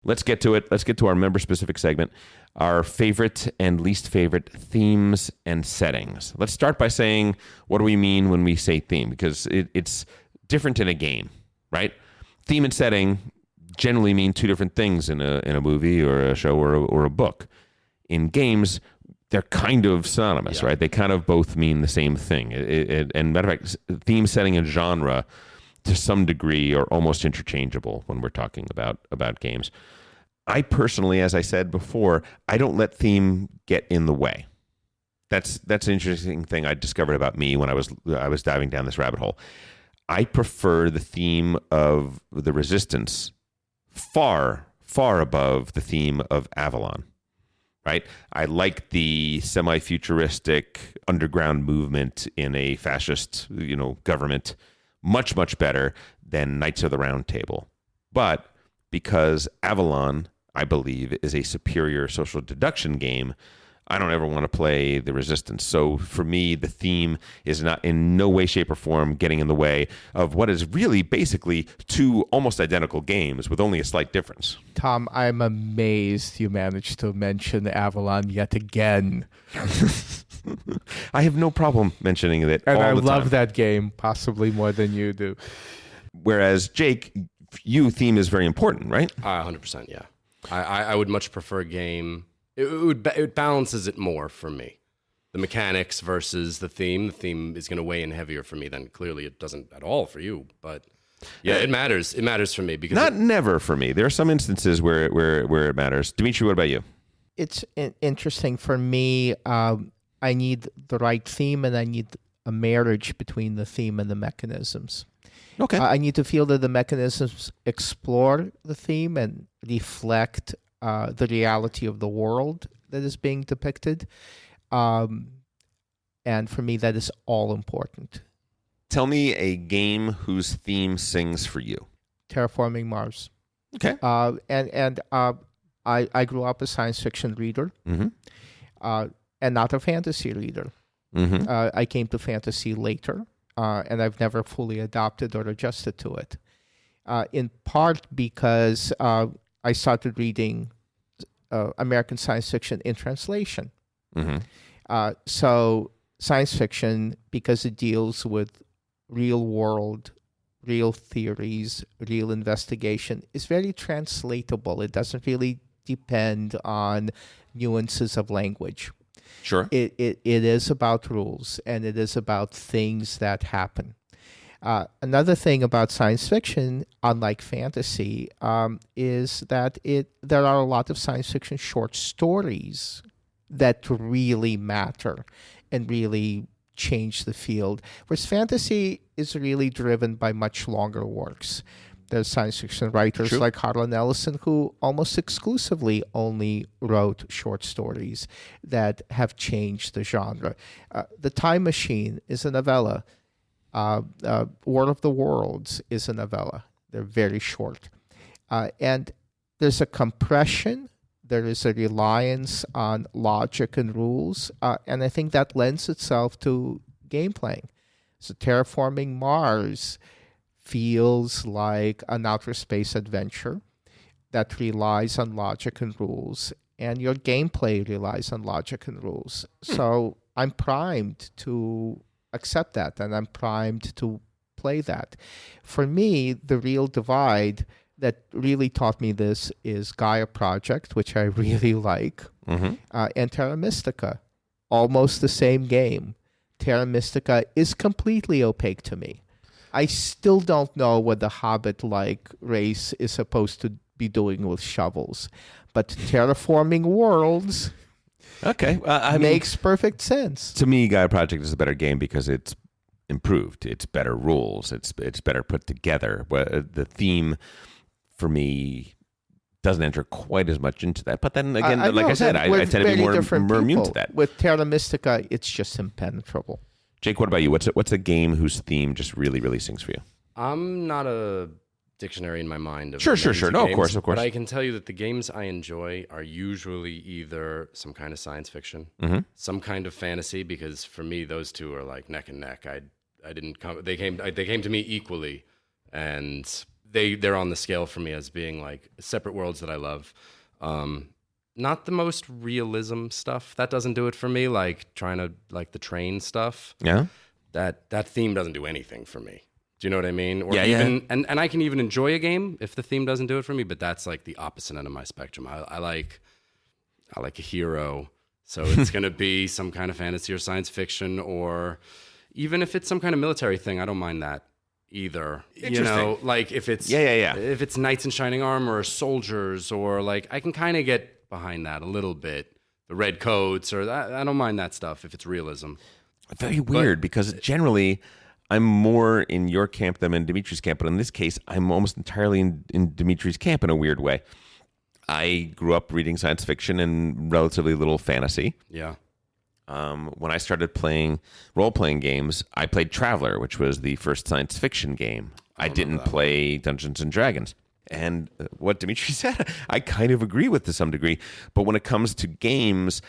Let's get to it. Let's get to our member-specific segment, our favorite and least favorite themes and settings. Let's start by saying, what do we mean when we say theme? Because it's different in a game, right? Theme and setting generally mean two different things in a movie or a show or a book. In games, they're kind of synonymous, right? They kind of both mean the same thing. And matter of fact, theme, setting, and genre, to some degree, are almost interchangeable when we're talking about games. I personally, as I said before, I don't let theme get in the way. That's an interesting thing I discovered about me when I was diving down this rabbit hole. I prefer the theme of the Resistance far, far above the theme of Avalon. Right? I like the semi-futuristic underground movement in a fascist, government much, much better than Knights of the Round Table. But because Avalon, I believe, is a superior social deduction game, I don't ever want to play the Resistance. So for me, the theme is not in no way, shape, or form getting in the way of what is really basically two almost identical games with only a slight difference. Tom, I'm amazed you managed to mention Avalon yet again. I have no problem mentioning it and all I the love time. that game, possibly more than you do. Whereas, Jake, theme is very important, right? 100%, yeah. I would much prefer a game. It balances it more for me. The mechanics versus the theme. The theme is going to weigh in heavier for me than clearly it doesn't at all for you. But yeah, it matters. It matters for me because never for me. There are some instances where it matters. Dimitri, what about you? It's interesting for me. I need the right theme, and I need a marriage between the theme and the mechanisms. Okay. I need to feel that the mechanisms explore the theme and reflect the reality of the world that is being depicted. And for me, that is all important. Tell me a game whose theme sings for you. Terraforming Mars. Okay. I grew up a science fiction reader, and not a fantasy reader. I came to fantasy later, and I've never fully adopted or adjusted to it. In part because I started reading American science fiction in translation. So science fiction, because it deals with real world, real theories, real investigation, is very translatable. It doesn't really depend on nuances of language. Sure. It is about rules, and it is about things that happen. Another thing about science fiction, unlike fantasy, is that there are a lot of science fiction short stories that really matter and really change the field, whereas fantasy is really driven by much longer works. There's science fiction writers like Harlan Ellison who almost exclusively only wrote short stories that have changed the genre. The Time Machine is a novella. War of the Worlds is a novella. They're very short. And there's a compression. There is a reliance on logic and rules. And I think that lends itself to game playing. So Terraforming Mars feels like an outer space adventure that relies on logic and rules. And your gameplay relies on logic and rules. So I'm primed to accept that, and I'm primed to play that. For me, the real divide that really taught me this is Gaia Project, which I really like, and Terra Mystica. Almost the same game. Terra Mystica is completely opaque to me. I still don't know what the Hobbit-like race is supposed to be doing with shovels. But Terraforming Worlds makes perfect sense. To me, Gaia Project is a better game because it's improved. It's better rules. It's better put together. The theme, for me, doesn't enter quite as much into that. But then again, like I said, I tend to be more immune to that. With Terra Mystica, it's just impenetrable. Jake, what about you? What's a game whose theme just really, really sings for you? I'm not a dictionary in my mind. Of Sure. No, games, of course. But I can tell you that the games I enjoy are usually either some kind of science fiction, some kind of fantasy, because for me, those two are like neck and neck. I didn't come. They came to me equally, and they're on the scale for me as being like separate worlds that I love. Not the most realism stuff. That doesn't do it for me. Like trying to like the train stuff. Yeah. That theme doesn't do anything for me. Do you know what I mean? Or Yeah, even, yeah. And I can even enjoy a game if the theme doesn't do it for me, but that's like the opposite end of my spectrum. I like a hero. So it's going to be some kind of fantasy or science fiction, or even if it's some kind of military thing, I don't mind that either. You know, like if it's if it's knights in shining armor or soldiers, or like I can kind of get behind that a little bit. The red coats, or that, I don't mind that stuff if it's realism. Very weird, because generally I'm more in your camp than in Dimitri's camp, but in this case, I'm almost entirely in Dimitri's camp in a weird way. I grew up reading science fiction and relatively little fantasy. Yeah. When I started playing role-playing games, I played Traveller, which was the first science fiction game. I didn't play Dungeons and Dragons. And what Dimitri said, I kind of agree with to some degree. But when it comes to games,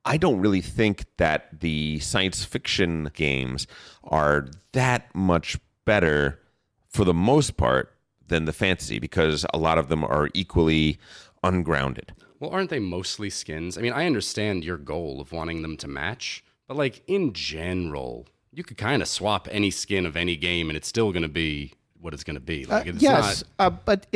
I don't really think that the science fiction games are that much better for the most part than the fantasy, because a lot of them are equally ungrounded. Well, aren't they mostly skins? I mean, I understand your goal of wanting them to match, but like in general, you could kind of swap any skin of any game and it's still going to be what it's going to be. Like, it's yes, but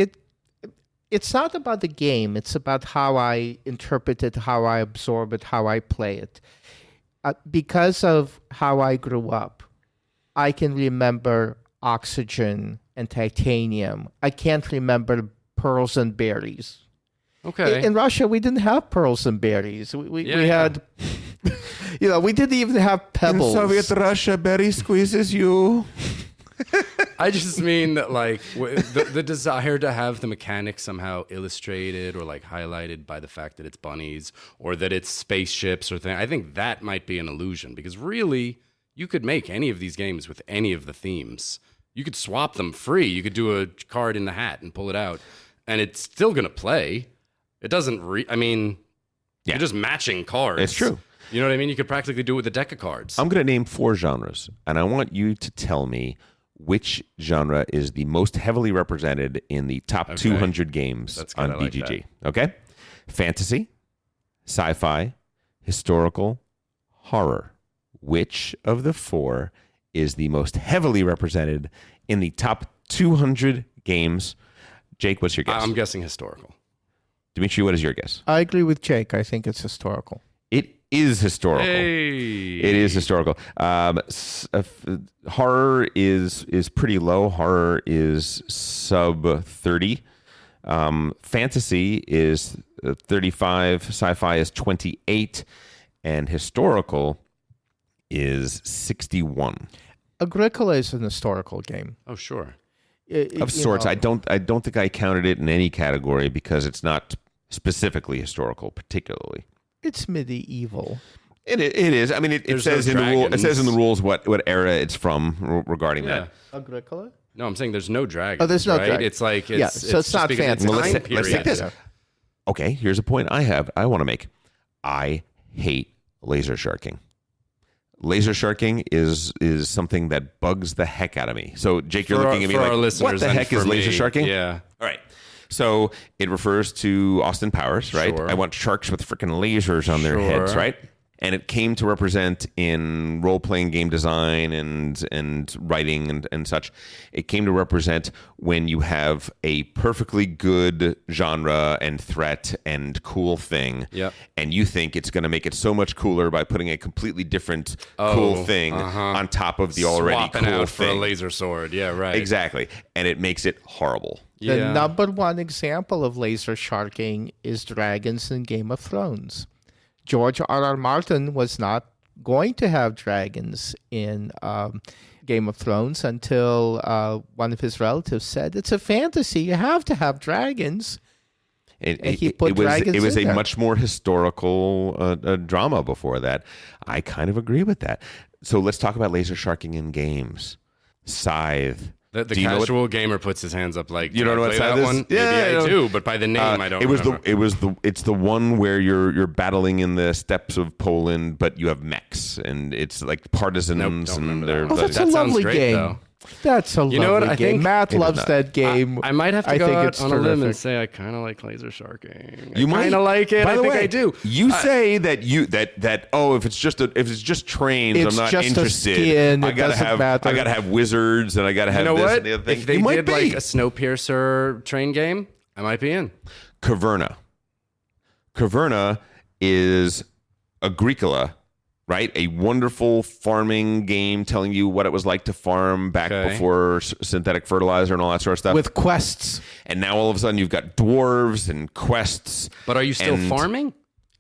it's not about the game. It's about how I interpret it, how I absorb it, how I play it. Because of how I grew up, I can remember oxygen and titanium. I can't remember pearls and berries. Okay. In Russia, we didn't have pearls and berries. We had, we didn't even have pebbles. In Soviet Russia, berry squeezes you. I just mean that, like, the desire to have the mechanics somehow illustrated or like highlighted by the fact that it's bunnies or that it's spaceships or things. I think that might be an illusion, because really, you could make any of these games with any of the themes. You could swap them free. You could do a card in the hat and pull it out, and it's still gonna play. It doesn't. You're just matching cards. It's true. You know what I mean? You could practically do it with a deck of cards. I'm going to name 4 genres, and I want you to tell me which genre is the most heavily represented in the top 200 games on BGG. Okay? Fantasy, sci-fi, historical, horror. Which of the 4 is the most heavily represented in the top 200 games? Jake, what's your guess? I'm guessing historical. Dimitri, what is your guess? I agree with Jake. I think it's historical. It is historical. Hey. It is historical. Horror is pretty low. Horror is sub 30. Fantasy is 35. Sci-fi is 28. And historical is 61. Agricola is an historical game. Oh, sure. Of sorts. I don't think I counted it in any category because it's not specifically historical, particularly. It's medieval. It is. I mean, it says in the rule. It says in the rules what era it's from regarding that. Agricola? No, I'm saying there's no dragons. Oh, there's no right? dragons. It's like so it's not fancy. Well, let's take this. Okay, here's a point I want to make. I hate laser sharking. Laser sharking is something that bugs the heck out of me. So, Jake, you're looking at me like, what the heck is laser sharking? Yeah. All right. So it refers to Austin Powers, right? Sure. I want sharks with freaking lasers on their heads, right? And it came to represent in role-playing game design and writing and such. It came to represent when you have a perfectly good genre and threat and cool thing, and you think it's going to make it so much cooler by putting a completely different cool thing on top of the already Swapping cool out thing. For a laser sword. Yeah, right. Exactly. And it makes it horrible. The number one example of laser sharking is dragons in Game of Thrones. George R.R. Martin was not going to have dragons in Game of Thrones until one of his relatives said, it's a fantasy, you have to have dragons. It was a much more historical drama before that. I kind of agree with that. So let's talk about laser sharking in games. Scythe. The casual gamer puts his hands up like, you don't know what that is? one? Maybe I do, but by the name I don't remember. It's the one where you're battling in the steppes of Poland, but you have mechs and it's like partisans and they're that's a lovely game. Though. That's a You know what? lovely I game. think- Matt It is loves not. that game. I might have to I go think out it's on a limb and terrific. say I kind of like laser sharking. You I might kind of like it. By I the think way, I do. You say that if it's just trains, It's I'm not just a interested. skin, I it gotta doesn't have matter. I gotta have wizards and I gotta have You know this what? and the other thing. If they you might did be. like a Snowpiercer train game, I might be in. Caverna. Caverna is Agricola, right? A wonderful farming game telling you what it was like to farm back Okay. before synthetic fertilizer and all that sort of stuff. With quests. And now all of a sudden you've got dwarves and quests. But are you still And- farming?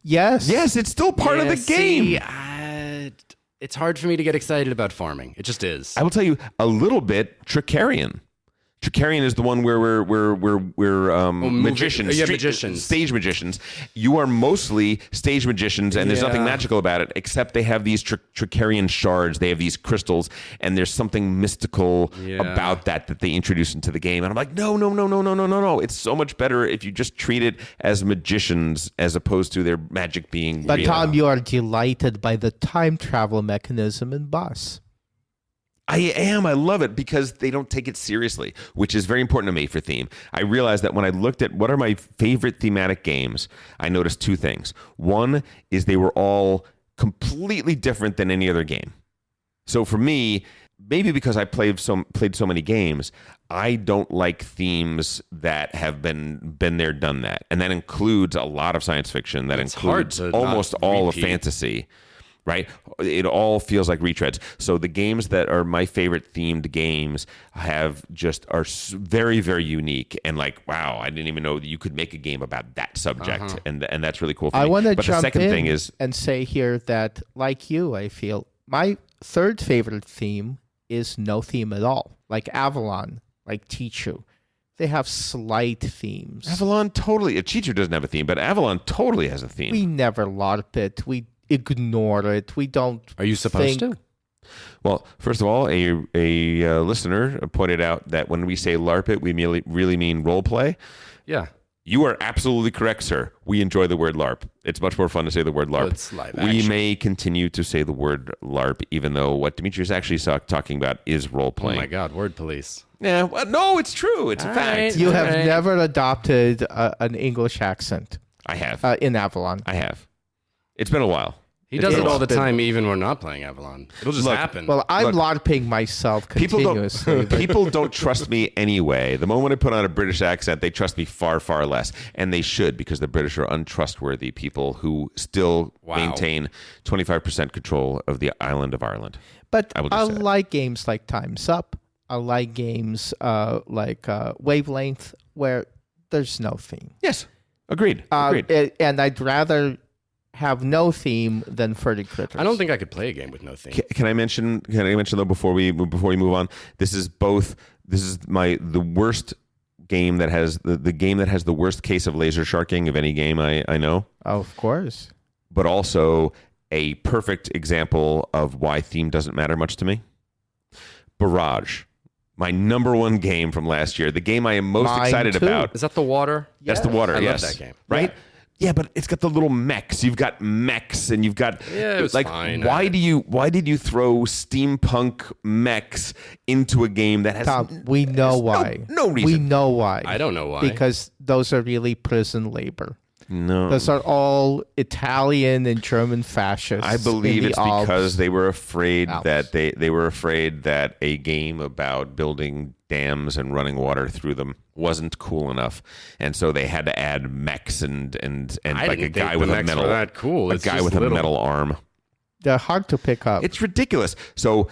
Yes. Yes, it's still part of the game. It's hard for me to get excited about farming. It just is. I will tell you a little bit. Tricarion. Tricarion is the one where we're magicians, magicians. stage magicians. You are mostly stage magicians, and there's nothing Yeah. magical about it except they have these Tricarion shards. They have these crystals, and there's something mystical about that they introduce into the game. And I'm like, no. It's so much better if you just treat it as magicians as opposed to their magic being But real. Tom, you are delighted by the time travel mechanism in Boss. I am. I love it because they don't take it seriously, which is very important to me for theme. I realized that when I looked at what are my favorite thematic games, I noticed two things. One is they were all completely different than any other game. So for me, maybe because I played so many games, I don't like themes that have been there, done that. And that includes a lot of science fiction. That It's hard includes to almost not all of repeat. fantasy. Right? It all feels like retreads. So the games that are my favorite themed games are very, very unique and like, wow, I didn't even know that you could make a game about that subject. And that's really cool for me. I want to But jump the second in thing is, and say here that, like you, I feel my third favorite theme is no theme at all. Like Avalon, like Tichu. They have slight themes. Avalon totally, Chichu doesn't have a theme, but Avalon totally has a theme. We never LARP it. We ignore it. We don't. Are you supposed think- to? Well, first of all, a listener pointed out that when we say LARP it, we really mean role play. Yeah. You are absolutely correct, sir. We enjoy the word LARP. It's much more fun to say the word LARP. Well, it's live We action. may continue to say the word LARP, even though what Dimitri is actually talking about is role Oh playing. my God, word police. Yeah, well, no, it's true. It's a All fact. right. You have Alright. never adopted an English accent I have. in Avalon. I have. It's been a while. He does it It's all the been- time, even when we're not playing Avalon. It'll just Look, happen. Well, I'm Look, LARPing myself People continuously. don't. People don't trust me anyway. The moment I put on a British accent, they trust me far, far less, and they should because the British are untrustworthy people who still Wow. maintain 25% control of the island of Ireland. But I will I just say that. like games like Time's Up. I like games like Wavelength, where there's no theme. Yes, agreed. Agreed. And I'd rather have no theme than Furry Critters. I don't think I could play a game with no theme. Can I mention? Can I mention though before we move on? This is the worst game that has the game that has the worst case of laser sharking of any game I know, Of course. but also a perfect example of why theme doesn't matter much to me. Barrage, my number one game from last year, the game I am most Mine excited too. about. Is that the water? That's the water. I love yes, that game. Right? Yeah, but it's got the little mechs. You've got mechs, and you've got Yeah, it was like. fine. Why did you throw steampunk mechs into a game that has Tom, we know why. no reason. We know why. I don't know why. Because those are really prison labor. No, Those are all Italian and German fascists. I believe in the it's Alps. because they were afraid Alps. that they were afraid that a game about building dams and running water through them wasn't cool enough, and so they had to add mechs and I like didn't a guy think with the a mechs metal were that cool. a It's guy just with a little. metal arm. They're hard to pick up. It's ridiculous. So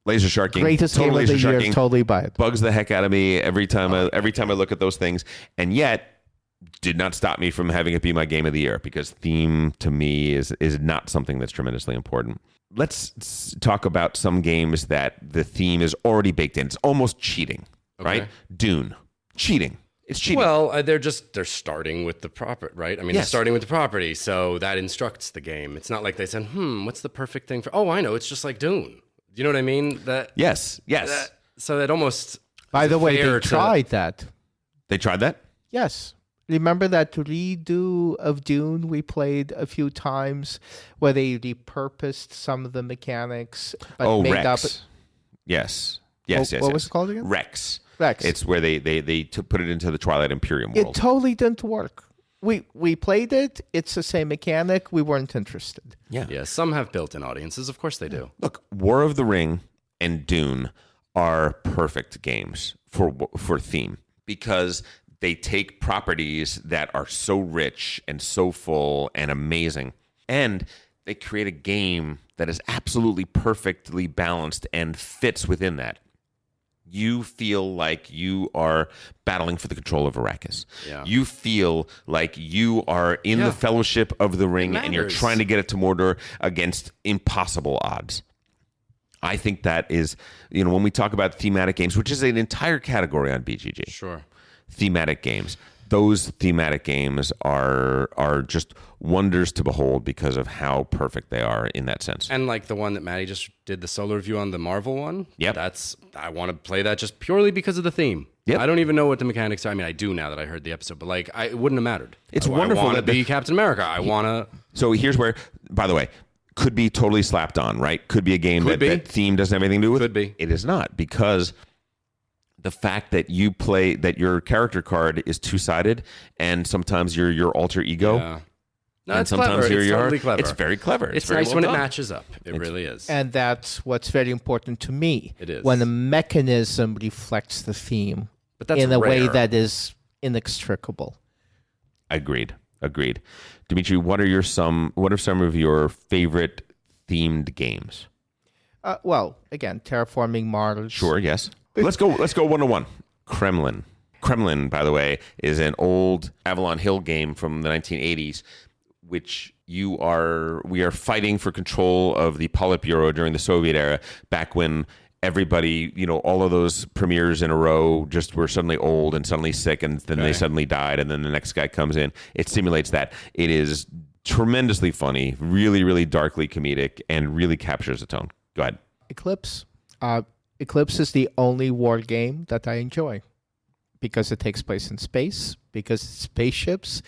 laser sharking, Greatest total game of the laser year. sharking, Totally buy it. bugs the heck out of me every time I look at those things, and yet did not stop me from having it be my game of the year because theme to me is not something that's tremendously important. Let's talk about some games that the theme is already baked in. It's almost cheating, right? Dune, cheating. It's cheating. Well, they're starting with the property, right? I mean, they're Yes. starting with the property, so that instructs the game. It's not like they said, what's the perfect thing for... Oh, I know, it's just like Dune. You know what I mean? yes. So it almost... By the way, fair they to- tried that. They tried that. Yes. Remember that redo of Dune we played a few times where they repurposed some of the mechanics but made Rex. up Yes. Yes, What was it called again? Rex. Rex. It's where they put it into the Twilight Imperium world. It totally didn't work. We played it. It's the same mechanic. We weren't interested. Yeah, some have built-in audiences. Of course they do. Look, War of the Ring and Dune are perfect games for theme because they take properties that are so rich and so full and amazing, and they create a game that is absolutely perfectly balanced and fits within that. You feel like you are battling for the control of Arrakis. Yeah. You feel like you are in the Fellowship of the Ring and you're trying to get it to Mordor against impossible odds. I think that is, when we talk about thematic games, which is an entire category on BGG. Sure. Thematic games. Those thematic games are just wonders to behold because of how perfect they are in that sense. And like the one that Maddie just did the solo review on, the Marvel one. Yep. I want to play that just purely because of the theme. Yep. I don't even know what the mechanics are. I mean, I do now that I heard the episode, but it wouldn't have mattered. It's wonderful I want to that be Captain America. I want to. So here's where, by the way, could be totally slapped on, right? Could be a game that theme doesn't have anything to do with. Could be. It is not, because the fact that that your character card is two-sided, and sometimes you're your alter ego. Yeah. No, and it's sometimes clever. It's you're totally clever. It's very clever. It's very nice well when done. it matches up. It really is. And that's what's very important to me. It is. When the mechanism reflects the theme But that's in a way rare. that is inextricable. Agreed. Dimitri, what are some of your favorite themed games? Well, again, Terraforming Mars. Sure, yes. Let's go 1-1. Kremlin. Kremlin, by the way, is an old Avalon Hill game from the 1980s, which we are fighting for control of the Politburo during the Soviet era, back when everybody, all of those premiers in a row just were suddenly old and suddenly sick, and then they suddenly died, and then the next guy comes in. It simulates that. It is tremendously funny, really, really darkly comedic, and really captures the tone. Go ahead. Eclipse. Eclipse is the only war game that I enjoy because it takes place in space, because it's spaceships,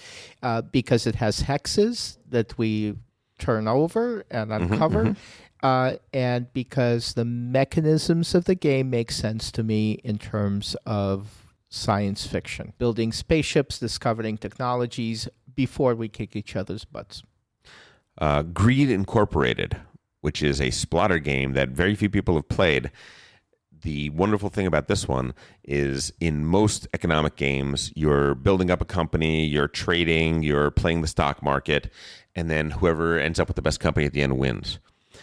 because it has hexes that we turn over and uncover, and because the mechanisms of the game make sense to me in terms of science fiction. Building spaceships, discovering technologies before we kick each other's butts. Greed Incorporated, which is a splatter game that very few people have played. The wonderful thing about this one is in most economic games, you're building up a company, you're trading, you're playing the stock market, and then whoever ends up with the best company at the end wins.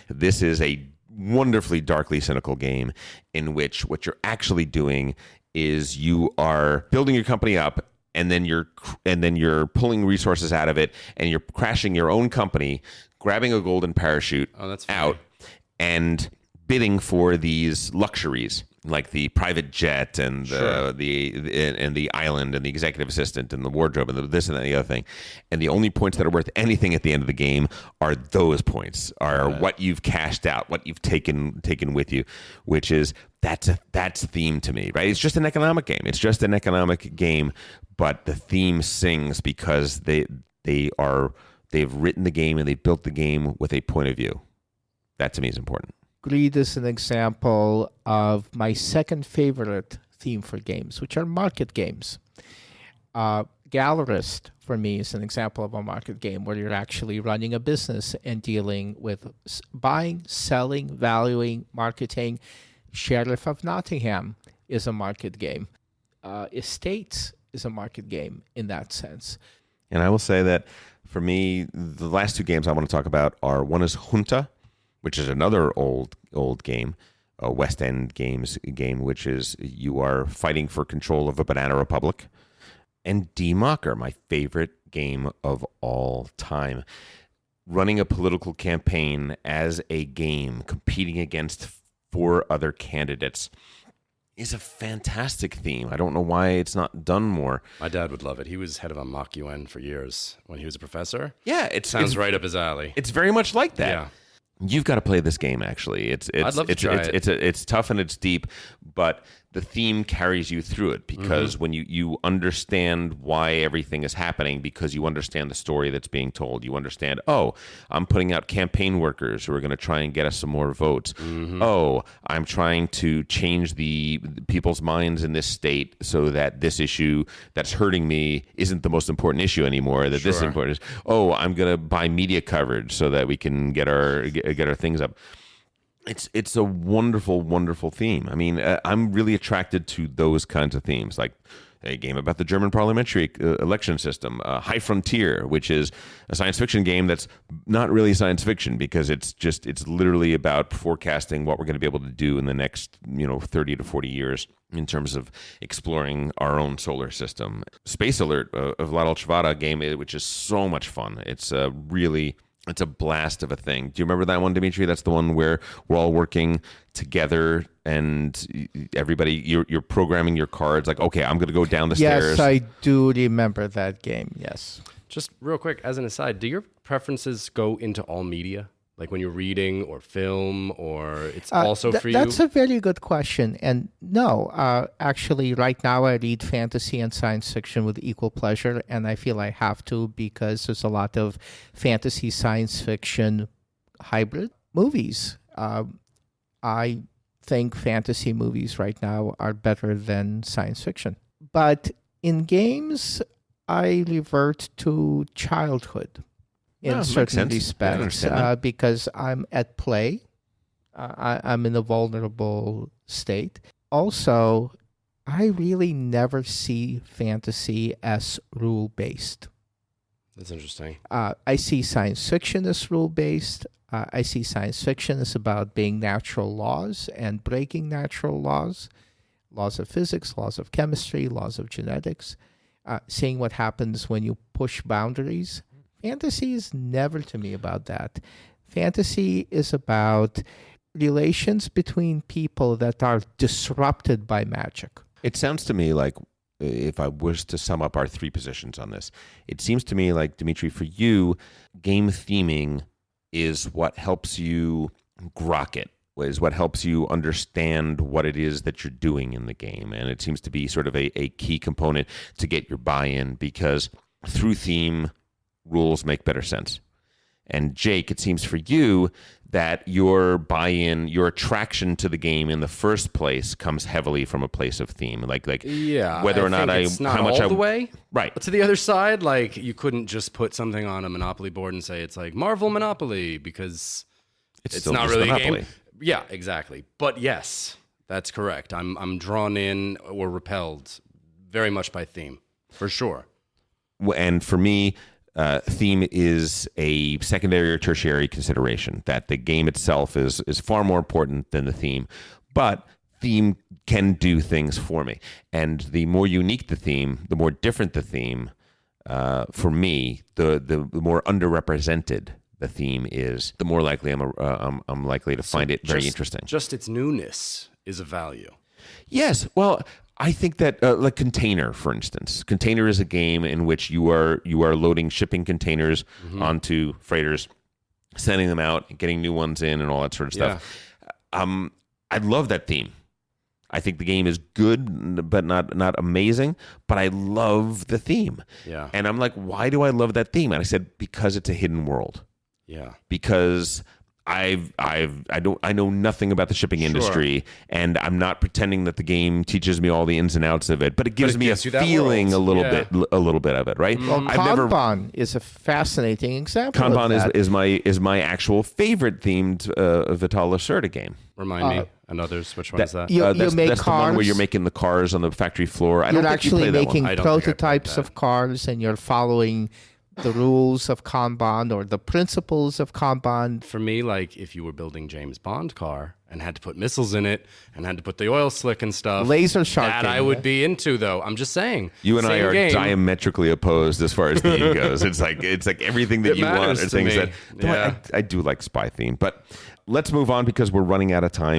This is a wonderfully darkly cynical game in which what you're actually doing is you are building your company up, and then you're pulling resources out of it, and you're crashing your own company, grabbing a golden parachute out, and bidding for these luxuries like the private jet and the island and the executive assistant and the wardrobe and this and that and the other thing. And the only points that are worth anything at the end of the game are those points, are what you've cashed out, what you've taken with you, which is that's theme to me, right? It's just an economic game. It's just an economic game, but the theme sings because they've written the game and they built the game with a point of view. That to me is important. Greed is an example of my second favorite theme for games, which are market games. Gallerist, for me, is an example of a market game where you're actually running a business and dealing with buying, selling, valuing, marketing. Sheriff of Nottingham is a market game. Estates is a market game in that sense. And I will say that for me, the last two games I want to talk about are, one is Junta, which is another old game, a West End games game, which is you are fighting for control of a banana republic. And D-Mocker, my favorite game of all time. Running a political campaign as a game, competing against 4 other candidates, is a fantastic theme. I don't know why it's not done more. My dad would love it. He was head of a mock UN for years when he was a professor. Yeah, it sounds right up his alley. It's very much like that. Yeah. You've got to play this game. Actually, I'd love to try it. It's tough and it's deep, but the theme carries you through it, because when you understand why everything is happening, because you understand the story that's being told, you understand, oh, I'm putting out campaign workers who are going to try and get us some more votes. Oh, I'm trying to change the people's minds in this state so that this issue that's hurting me isn't the most important issue anymore, that this is important. Oh, I'm going to buy media coverage so that we can get our things up. It's a wonderful, wonderful theme. I mean, I'm really attracted to those kinds of themes, like a game about the German parliamentary election system, High Frontier, which is a science fiction game that's not really science fiction, because it's literally about forecasting what we're going to be able to do in the next 30 to 40 years in terms of exploring our own solar system. Space Alert, a Vlad Chvada game, which is so much fun. It's a blast of a thing. Do you remember that one, Dimitri? That's the one where we're all working together and everybody, you're programming your cards. Like, okay, I'm going to go down the stairs. Yes, I do remember that game. Yes. Just real quick, as an aside, do your preferences go into all media? Like when you're reading or film, or it's also for you? That's a very good question. And no, actually, right now I read fantasy and science fiction with equal pleasure, and I feel I have to, because there's a lot of fantasy science fiction hybrid movies. I think fantasy movies right now are better than science fiction. But in games, I revert to childhood in certain respects, because I'm at play. I'm in a vulnerable state. Also, I really never see fantasy as rule-based. That's interesting. I see science fiction as rule-based. I see science fiction as about being natural laws and breaking natural laws, laws of physics, laws of chemistry, laws of genetics, seeing what happens when you push boundaries. Fantasy is never to me about that. Fantasy is about relations between people that are disrupted by magic. It sounds to me like, if I was to sum up our three positions on this, it seems to me like, Dimitri, for you, game theming is what helps you grok it, is what helps you understand what it is that you're doing in the game. And it seems to be sort of a key component to get your buy-in, because through theme, rules make better sense. And Jake, it seems for you that your buy-in, your attraction to the game in the first place comes heavily from a place of theme. Like whether or not it's not all the way right to the other side. Like, you couldn't just put something on a Monopoly board and say it's like Marvel Monopoly, because it's not really Monopoly. A game. Yeah, exactly. But yes, that's correct. I'm drawn in or repelled very much by theme, for sure. And for me, theme is a secondary or tertiary consideration, that the game itself is far more important than the theme, but theme can do things for me. And the more unique the theme, the more different the theme, for me, the more underrepresented the theme is, the more likely I'm likely to find it very interesting. Just its newness is a value. Yes. Well, I think that, like Container, for instance. Container is a game in which you are loading shipping containers onto freighters, sending them out, getting new ones in, and all that sort of stuff. I love that theme. I think the game is good, but not amazing. But I love the theme. Yeah. And I'm like, why do I love that theme? And I said, because it's a hidden world. Yeah. Because I know nothing about the shipping industry, and I'm not pretending that the game teaches me all the ins and outs of it, but it gives me a feeling a little bit of it, right? Well, Kanban is a fascinating example. Kanban is my actual favorite themed Vital Lacerda game. Remind me, and others, which one is that? That's the one where you're making the cars on the factory floor. You're actually making prototypes of cars, and you're following the rules of Kanban or the principles of Kanban. For me, like, if you were building James Bond car and had to put missiles in it and had to put the oil slick and stuff, laser shark that I would be into, though. I'm just saying. You and I are diametrically opposed as far as theme goes. It's like everything that you want are things that I do like spy theme, but let's move on because we're running out of time.